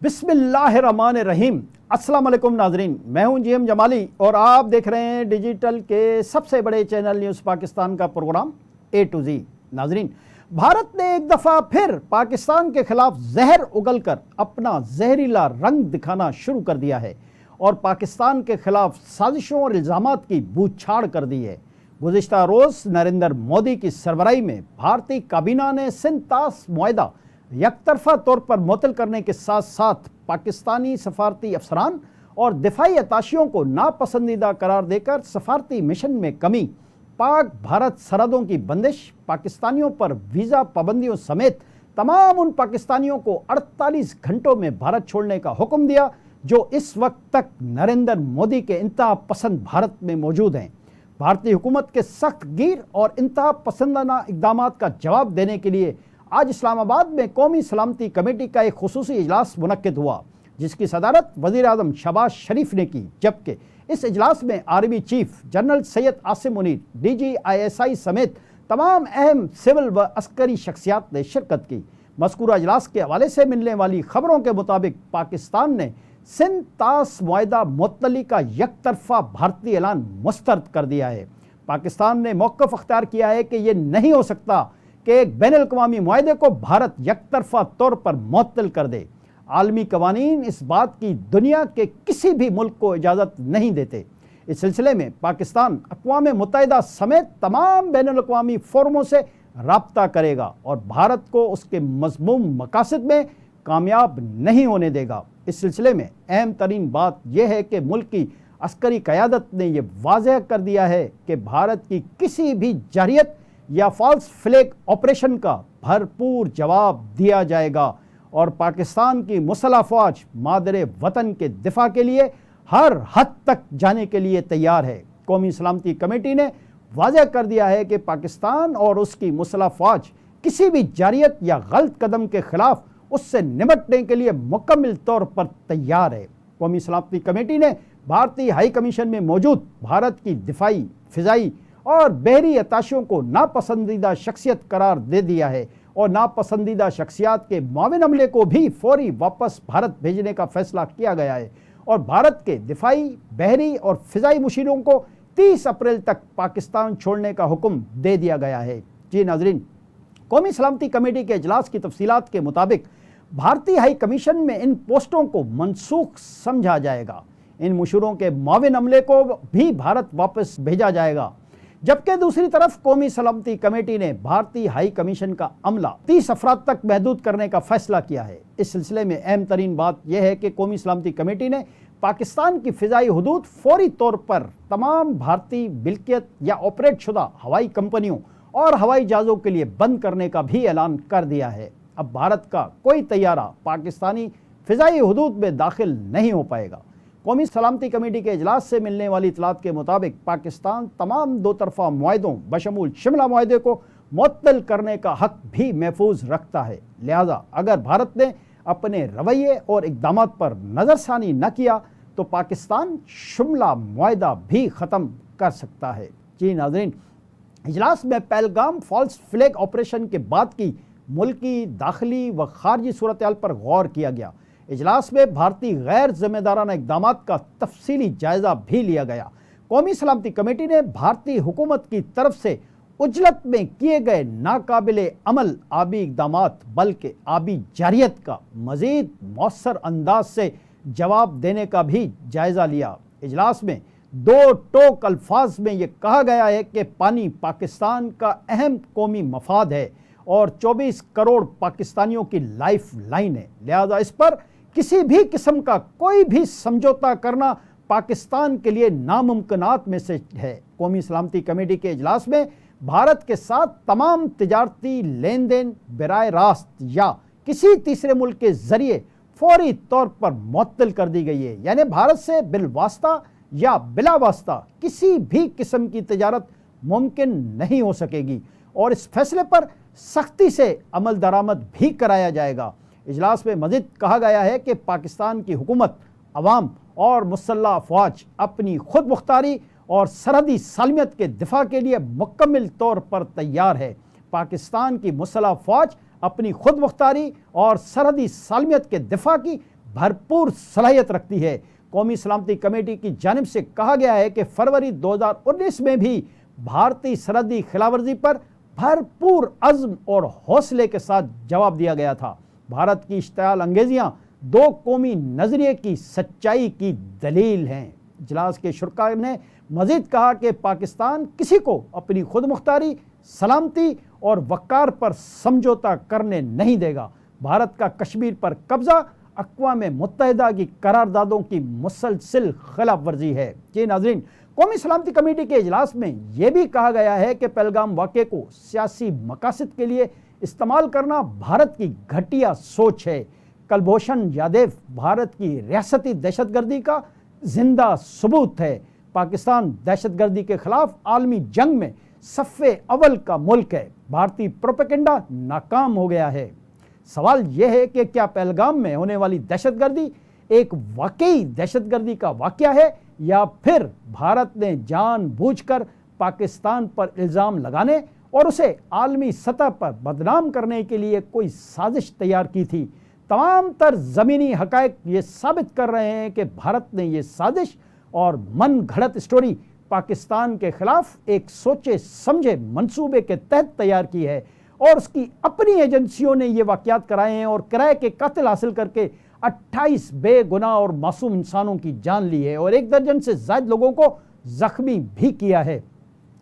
बिस्मिल्लाहिर्रहमानिर्रहीम। अस्सलाम वालेकुम नाजरीन, मैं हूं जीएम जमाली और आप देख रहे हैं डिजिटल के सबसे बड़े चैनल न्यूज़ पाकिस्तान का प्रोग्राम ए टू जी। नाजरीन, भारत ने एक दफ़ा फिर पाकिस्तान के खिलाफ जहर उगलकर अपना जहरीला रंग दिखाना शुरू कर दिया है और पाकिस्तान के खिलाफ साजिशों और इल्ज़ामात की बूछाड़ कर दी है। गुज़िश्ता रोज़ नरेंद्र मोदी की सरबराही में भारतीय काबीना ने सिंध तास मुआहदा यकतरफा तौर पर मुअत्तल करने के साथ साथ पाकिस्तानी सफारती अफसरान और दिफाई अताशियों को नापसंदीदा करार देकर सफारती मिशन में कमी, पाक भारत सरहदों की बंदिश, पाकिस्तानियों पर वीज़ा पाबंदियों समेत तमाम उन पाकिस्तानियों को 48 घंटों में भारत छोड़ने का हुक्म दिया जो इस वक्त तक नरेंद्र मोदी के इंतहा पसंद भारत में मौजूद हैं। भारतीय हुकूमत के सख्त गिर और इंतहा पसंदाना इक़दामात का जवाब देने के लिए आज इस्लामाबाद में कौमी सलामती कमेटी का एक खुसूसी इजलास मुनक्किद हुआ, जिसकी सदारत वज़ीर आज़म शहबाज शरीफ ने की, जबकि इस इजलास में army chief general Syed Asim Munir, DGISI समेत तमाम अहम सिविल व अस्करी शख्सियात ने शिरकत की। मज़कूरा इजलास के हवाले से मिलने वाली खबरों के मुताबिक पाकिस्तान ने सिंध तास मुआहदा मुअत्तली का यकतरफा भारतीय ऐलान मुस्तरद कर दिया है। पाकिस्तान ने मौक़िफ़ अख्तियार किया है कि यह नहीं हो सकता कि एक बैनुल-अक़वामी मुआहदे को भारत यकतरफा तौर पर मुअत्तल कर दे। आलमी कवानीन इस बात की दुनिया के किसी भी मुल्क को इजाज़त नहीं देते। इस सिलसिले में पाकिस्तान अक़वाम मुत्तहिदा समेत तमाम बैनुल-अक़वामी फोरमों से राब्ता करेगा और भारत को उसके मज़मूम मकासद में कामयाब नहीं होने देगा। इस सिलसिले में अहम तरीन बात यह है कि मुल्क की अस्करी क़यादत ने यह वाज़ेह कर दिया है कि भारत की किसी भी जारियत या फॉल्स फ्लैग ऑपरेशन का भरपूर जवाब दिया जाएगा और पाकिस्तान की मुसल्लह फ़ौज मादरे वतन के दिफा के लिए हर हद तक जाने के लिए तैयार है। कौमी सलामती कमेटी ने वाज़ेह कर दिया है कि पाकिस्तान और उसकी मुसल्लह फ़ौज किसी भी जारियत या गलत कदम के ख़िलाफ़ उससे निपटने के लिए मुकम्मल तौर पर तैयार है। कौमी सलामती कमेटी ने भारतीय हाई कमीशन में मौजूद भारत की दिफाई, फ़िज़ाई और बहरी अताशियों को नापसंदीदा शख्सियत करार दे दिया है और नापसंदीदा शख्सियात के मुआविन अमले को भी फौरी वापस भारत भेजने का फैसला किया गया है और भारत के दिफाई, बहरी और फ़िज़ाई मुशीरों को 30 अप्रैल तक पाकिस्तान छोड़ने का हुक्म दे दिया गया है। जी नाज़रीन, कौमी सलामती कमेटी के इजलास की तफसीलात के मुताबिक भारतीय हाई कमीशन में इन पोस्टों को मनसूख समझा जाएगा। इन मुशीरों के मुआविन अमले को भी भारत वापस भेजा जाएगा, जबकि दूसरी तरफ कौमी सलामती कमेटी ने भारतीय हाई कमीशन का अमला 30 अफराद तक महदूद करने का फैसला किया है। इस सिलसिले में अहम तरीन बात यह है कि कौमी सलामती कमेटी ने पाकिस्तान की फ़िज़ाई हुदूद फौरी तौर पर तमाम भारतीय बिल्कियत या ऑपरेट शुदा हवाई कंपनियों और हवाई जहाज़ों के लिए बंद करने का भी ऐलान कर दिया है। अब भारत का कोई तैयारा पाकिस्तानी फ़िज़ाई हुदूद में दाखिल नहीं हो पाएगा। कौमी सलामती कमेटी के इजलास से मिलने वाली इतलात के मुताबिक पाकिस्तान तमाम दो तरफ़ा मुआहदों बशमूल शिमला मुआहदे को मुअत्तल करने का हक भी महफूज रखता है। लिहाजा अगर भारत ने अपने रवैये और इक़दामात पर नज़रसानी न किया तो पाकिस्तान शिमला मुआहदा भी ख़त्म कर सकता है। जी नाज़रीन, इजलास में पहलगाम फॉल्स फ्लैग ऑपरेशन के बाद की मुल्की, दाखिली व खारजी सूरत हाल पर गौर किया गया। इजलास में भारतीय गैर ज़िम्मेदाराना इक़दामात का तफसीली जायज़ा भी लिया गया। कौमी सलामती कमेटी ने भारतीय हुकूमत की तरफ से उजलत में किए गए नाकाबिले अमल आबी इक़दामात बल्कि आबी जारियत का मज़ीद मौसर अंदाज से जवाब देने का भी जायज़ा लिया। इजलास में दो टोक अल्फाज में ये कहा गया है कि पानी पाकिस्तान का अहम कौमी मफाद है और 24 करोड़ पाकिस्तानियों की लाइफ लाइन है। लिहाजा इस पर किसी भी किस्म का कोई भी समझौता करना पाकिस्तान के लिए नामुमकिनात में से है। कौमी सलामती कमेटी के इजलास में भारत के साथ तमाम तिजारती लेन देन बराह रास्त या किसी तीसरे मुल्क के ज़रिए फौरी तौर पर मुअत्तल कर दी गई है, यानी भारत से बिलवास्ता या बिला वास्ता किसी भी किस्म की तिजारत मुमकिन नहीं हो सकेगी और इस फैसले पर सख्ती से अमल दरामद भी कराया जाएगा। इजलास में मज़ीद कहा गया है कि पाकिस्तान की हुकूमत, अवाम और मुसल्लह फ़ौज अपनी खुद मुख्तारी और सरहदी सालमियत के दिफा के लिए मुकम्मल तौर पर तैयार है। पाकिस्तान की मुसल्लह फ़ौज अपनी खुद मुख्तारी और सरहदी सालमियत के दिफा की भरपूर सलाहियत रखती है। कौमी सलामती कमेटी की जानिब से कहा गया है कि फरवरी 2019 में भी भारतीय सरहदी खिलाफवर्जी पर भरपूर अज़्म और हौसले के साथ जवाब दिया गया था। भारत की इश्तियाल अंगेजियाँ दो कौमी नज़रिए की सच्चाई की दलील हैं। इजलास के शुरा ने मज़ीद कहा कि पाकिस्तान किसी को अपनी खुद मुख्तारी, सलामती और वक़ार पर समझौता करने नहीं देगा। भारत का कश्मीर पर कब्ज़ा अक़वाम मुत्तहिदा की करारदादों की मुसलसिल खिलाफ वर्जी है। जी नाज़रीन, कौमी सलामती कमेटी के इजलास में यह भी कहा गया है कि पहलगाम वाक़े को सियासी मकासद के लिए इस्तेमाल करना भारत की घटिया सोच है। कुलभूषण यादव भारत की रियासती दहशतगर्दी का जिंदा सबूत है। पाकिस्तान दहशतगर्दी के खिलाफ आलमी जंग में सफ़े अव्वल का मुल्क है। भारतीय प्रोपेगेंडा नाकाम हो गया है। सवाल यह है कि क्या पहलगाम में होने वाली दहशतगर्दी एक वाकई दहशतगर्दी का वाक़या है या फिर भारत ने जानबूझकर पाकिस्तान पर इल्ज़ाम लगाने और उसे आलमी सतह पर बदनाम करने के लिए कोई साजिश तैयार की थी। तमाम तर ज़मीनी हक़ाइक़ ये साबित कर रहे हैं कि भारत ने ये साजिश और मन घड़त स्टोरी पाकिस्तान के खिलाफ एक सोचे समझे मंसूबे के तहत तैयार की है और उसकी अपनी एजेंसियों ने ये वाक़यात कराए हैं और किराए के कातिल हासिल करके 28 बेगुनाह और मासूम इंसानों की जान ली है और 1 दर्जन से ज़ायद लोगों को ज़ख्मी भी किया है।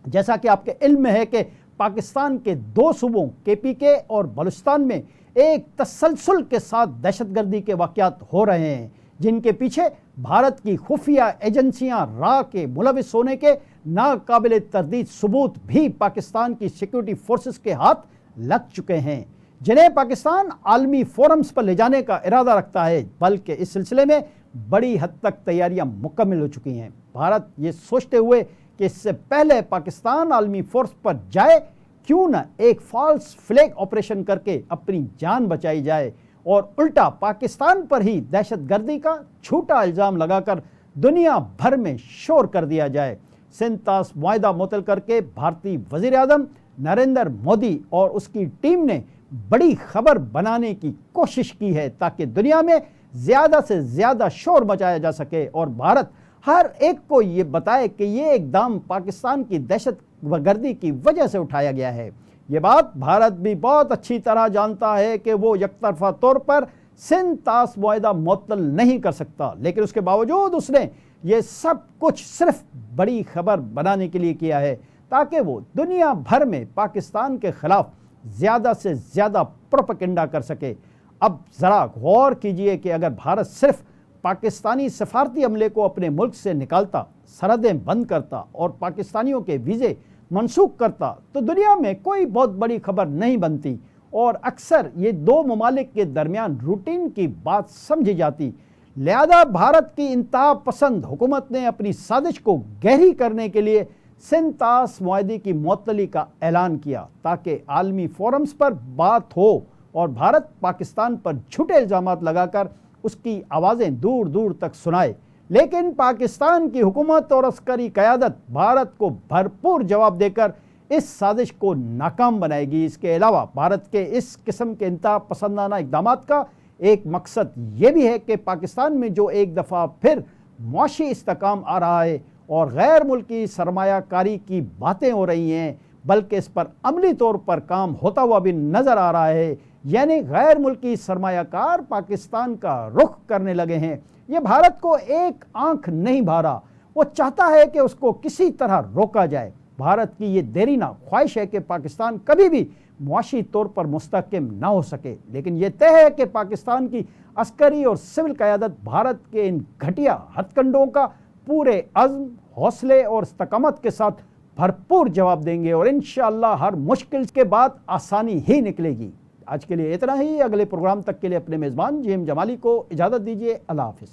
जैसा कि आपके इल्म में है कि पाकिस्तान के 2 सूबों KPK और बलूचिस्तान में एक तसलसल के साथ दहशतगर्दी के वाक़यात हो रहे हैं, जिनके पीछे भारत की खुफिया एजेंसियां रा के मुलविस होने के नाकाबिल तरदीद सबूत भी पाकिस्तान की सिक्योरिटी फोर्सेस के हाथ लग चुके हैं, जिन्हें पाकिस्तान आलमी फोरम्स पर ले जाने का इरादा रखता है। बल्कि इस सिलसिले में बड़ी हद तक तैयारियां मुकम्मल हो चुकी हैं। भारत ये सोचते हुए कि इससे पहले पाकिस्तान आलमी फोर्स पर जाए, क्यों न एक फॉल्स फ्लैग ऑपरेशन करके अपनी जान बचाई जाए और उल्टा पाकिस्तान पर ही दहशतगर्दी का झूठा इल्ज़ाम लगाकर दुनिया भर में शोर कर दिया जाए। सिंतास मुआहिदा मुअत्तल करके भारतीय वज़ीर आज़म नरेंद्र मोदी और उसकी टीम ने बड़ी खबर बनाने की कोशिश की है ताकि दुनिया में ज़्यादा से ज़्यादा शोर मचाया जा सके और भारत हर एक को ये बताए कि ये इक़दाम पाकिस्तान की दहशतगर्दी की वजह से उठाया गया है। ये बात भारत भी बहुत अच्छी तरह जानता है कि वो यकतरफा तौर पर सिंतास मुआहिदा मुअत्तल नहीं कर सकता, लेकिन उसके बावजूद उसने ये सब कुछ सिर्फ बड़ी खबर बनाने के लिए किया है ताकि वो दुनिया भर में पाकिस्तान के खिलाफ ज़्यादा से ज़्यादा प्रोपेगेंडा कर सके। अब ज़रा गौर कीजिए कि अगर भारत सिर्फ पाकिस्तानी सफारती अमले को अपने मुल्क से निकालता, सरहदें बंद करता और पाकिस्तानियों के वीज़े मनसूख करता तो दुनिया में कोई बहुत बड़ी खबर नहीं बनती और अक्सर ये 2 ममालिक के दरमियान रूटीन की बात समझी जाती। लिहाजा भारत की इंतहा पसंद हुकूमत ने अपनी साजिश को गहरी करने के लिए सिंतास मुआहिदे की मुअत्तली का ऐलान किया ताकि आलमी फोरम्स पर बात हो और भारत पाकिस्तान पर झूठे इल्ज़ामात लगाकर उसकी आवाज़ें दूर दूर तक सुनाए। लेकिन पाकिस्तान की हुकूमत और अस्करी क़यादत भारत को भरपूर जवाब देकर इस साजिश को नाकाम बनाएगी। इसके अलावा भारत के इस किस्म के इंतहा पसंदाना इक़दामात का एक मकसद ये भी है कि पाकिस्तान में जो एक दफ़ा फिर मुआशी इस्तेहकाम आ रहा है और गैर मुल्की सरमायाकारी की बातें हो रही हैं, बल्कि इस पर अमली तौर पर काम होता हुआ भी नज़र आ रहा है, यानी गैर मुल्की सरमायाकार पाकिस्तान का रुख करने लगे हैं। ये भारत को एक आंख नहीं भा रहा, वो चाहता है कि उसको किसी तरह रोका जाए। भारत की ये देरीना ख्वाहिश है कि पाकिस्तान कभी भी मुआशी तौर पर मुस्तहकम ना हो सके, लेकिन ये तय है कि पाकिस्तान की अस्करी और सिविल क़यादत भारत के इन घटिया हथकंडों का पूरे अज़्म, हौसले और इस्तकामत के साथ भरपूर जवाब देंगे और इंशाअल्लाह हर मुश्किल के बाद आसानी ही निकलेगी। आज के लिए इतना ही। अगले प्रोग्राम तक के लिए अपने मेज़बान GM जमाली को इजाज़त दीजिए। अल्लाह हाफ़िज़।